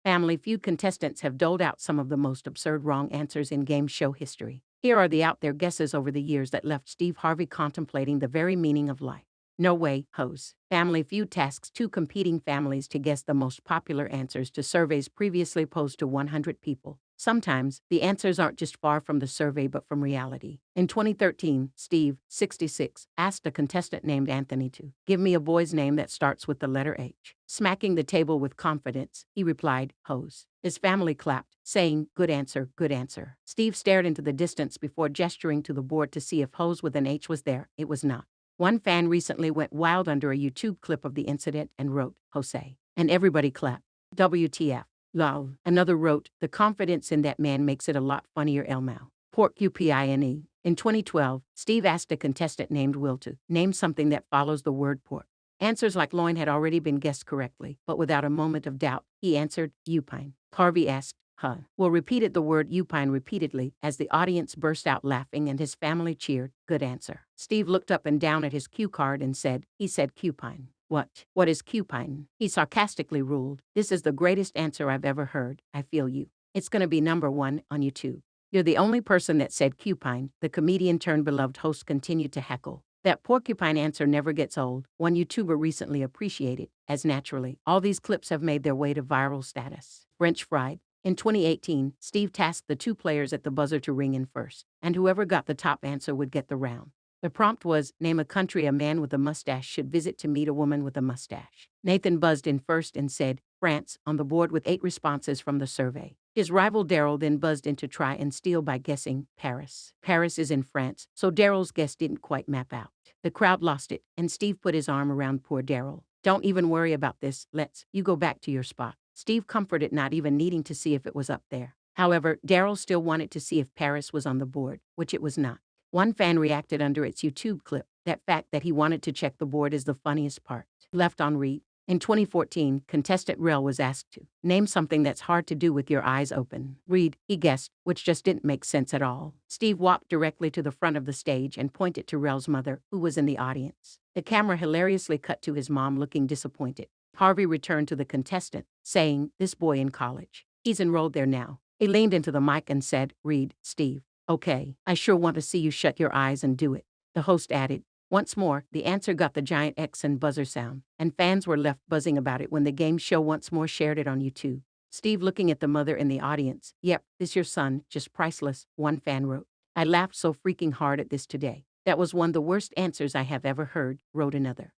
Family Feud contestants have doled out some of the most absurd wrong answers in game show history. Here are the out there guesses over the years that left Steve Harvey contemplating the very meaning of life. No way, hose. Family Feud tasks two competing families to guess the most popular answers to surveys previously posed to 100 people. Sometimes, the answers aren't just far from the survey but from reality. In 2013, Steve, 66, asked a contestant named Anthony to give me a boy's name that starts with the letter H. Smacking the table with confidence, he replied, hose. His family clapped, saying, good answer, good answer. Steve stared into the distance before gesturing to the board to see if hose with an H was there. It was not. One fan recently went wild under a YouTube clip of the incident and wrote, Jose. And everybody clapped. WTF. Lol. Another wrote, the confidence in that man makes it a lot funnier Elmau. Porcupine. In 2012, Steve asked a contestant named Will to name something that follows the word pork. Answers like loin had already been guessed correctly, but without a moment of doubt, he answered, upine. Harvey asked, huh? Will repeated the word upine repeatedly as the audience burst out laughing and his family cheered, good answer. Steve looked up and down at his cue card and said, he said cupine. What? What is cupine? He sarcastically ruled, this is the greatest answer I've ever heard, I feel you. It's gonna be #1 on YouTube. You're the only person that said cupine, the comedian turned beloved host continued to heckle. That porcupine answer never gets old, one YouTuber recently appreciated, as naturally, all these clips have made their way to viral status. French fried. In 2018, Steve tasked the two players at the buzzer to ring in first, and whoever got the top answer would get the round. The prompt was, name a country a man with a mustache should visit to meet a woman with a mustache. Nathan buzzed in first and said, France, on the board with 8 responses from the survey. His rival Daryl then buzzed in to try and steal by guessing Paris. Paris is in France, so Daryl's guess didn't quite map out. The crowd lost it, and Steve put his arm around poor Daryl. Don't even worry about this, you go back to your spot. Steve comforted not even needing to see if it was up there. However, Daryl still wanted to see if Paris was on the board, which it was not. One fan reacted under its YouTube clip, that fact that he wanted to check the board is the funniest part. Left on read. In 2014, contestant Rel was asked to name something that's hard to do with your eyes open. Read, he guessed, which just didn't make sense at all. Steve walked directly to the front of the stage and pointed to Rel's mother, who was in the audience. The camera hilariously cut to his mom looking disappointed. Harvey returned to the contestant, saying, this boy in college. He's enrolled there now. He leaned into the mic and said, read, Steve. Okay, I sure want to see you shut your eyes and do it. The host added. Once more, the answer got the giant X and buzzer sound, and fans were left buzzing about it when the game show once more shared it on YouTube. Steve looking at the mother in the audience. Yep, this your son, just priceless, one fan wrote. I laughed so freaking hard at this today. That was one of the worst answers I have ever heard, wrote another.